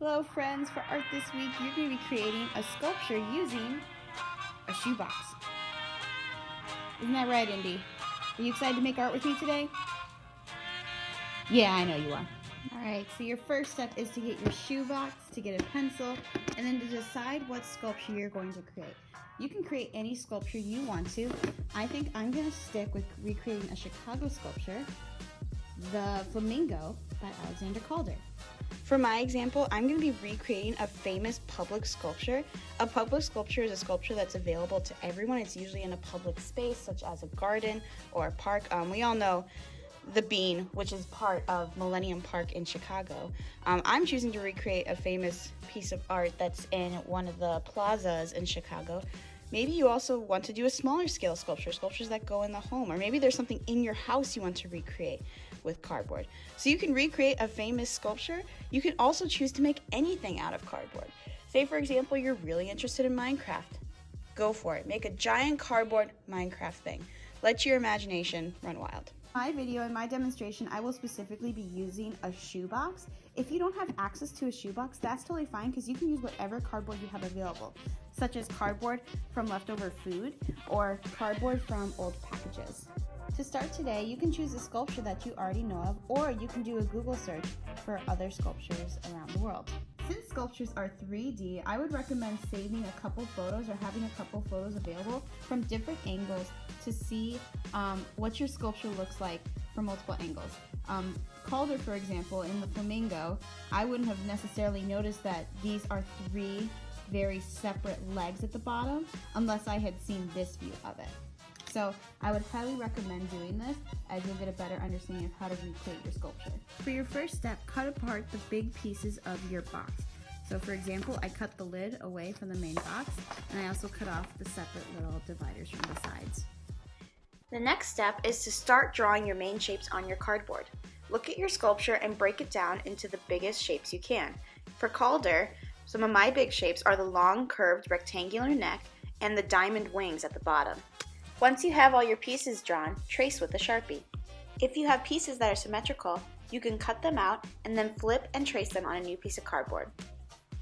Hello friends, for art this week you're going to be creating a sculpture using a shoebox. Isn't that right, Indy? Are you excited to make art with me today? Yeah, I know you are. Alright, so your first step is to get your shoebox, to get a pencil, and then to decide what sculpture you're going to create. You can create any sculpture you want to. I think I'm going to stick with recreating a Chicago sculpture, the Flamingo by Alexander Calder. For my example, I'm going to be recreating a famous public sculpture. A public sculpture is a sculpture that's available to everyone. It's usually in a public space, such as a garden or a park. We all know the Bean, which is part of Millennium Park in Chicago. I'm choosing to recreate a famous piece of art that's in one of the plazas in Chicago. Maybe you also want to do a smaller scale sculpture, sculptures that go in the home, or maybe there's something in your house you want to recreate with cardboard. So you can recreate a famous sculpture. You can also choose to make anything out of cardboard. Say, for example, you're really interested in Minecraft. Go for it. Make a giant cardboard Minecraft thing. Let your imagination run wild. In my video and my demonstration, I will specifically be using a shoebox. If you don't have access to a shoebox, that's totally fine because you can use whatever cardboard you have available, such as cardboard from leftover food or cardboard from old packages. To start today, you can choose a sculpture that you already know of, or you can do a Google search for other sculptures around the world. Since sculptures are 3D, I would recommend saving a couple photos or having a couple photos available from different angles to see what your sculpture looks like from multiple angles. Calder, for example, in the Flamingo, I wouldn't have necessarily noticed that these are three very separate legs at the bottom unless I had seen this view of it. So I would highly recommend doing this as you'll get a better understanding of how to recreate your sculpture. For your first step, cut apart the big pieces of your box. So for example, I cut the lid away from the main box, and I also cut off the separate little dividers from the sides. The next step is to start drawing your main shapes on your cardboard. Look at your sculpture and break it down into the biggest shapes you can. For Calder, some of my big shapes are the long curved rectangular neck and the diamond wings at the bottom. Once you have all your pieces drawn, trace with a Sharpie. If you have pieces that are symmetrical, you can cut them out and then flip and trace them on a new piece of cardboard.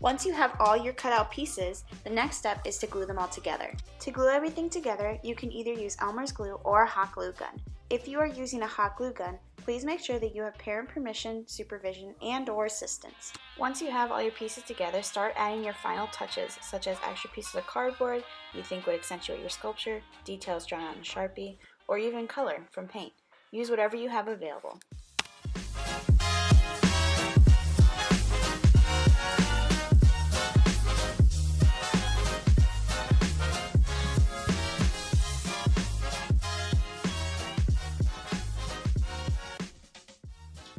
Once you have all your cut out pieces, the next step is to glue them all together. To glue everything together, you can either use Elmer's glue or a hot glue gun. If you are using a hot glue gun, please make sure that you have parent permission, supervision, and/or assistance. Once you have all your pieces together, start adding your final touches, such as extra pieces of cardboard you think would accentuate your sculpture, details drawn on a Sharpie, or even color from paint. Use whatever you have available.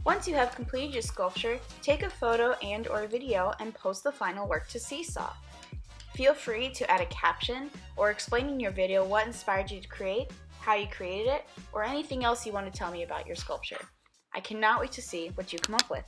Once you have completed your sculpture, take a photo and/or video and post the final work to Seesaw. Feel free to add a caption or explain in your video what inspired you to create, how you created it, or anything else you want to tell me about your sculpture. I cannot wait to see what you come up with.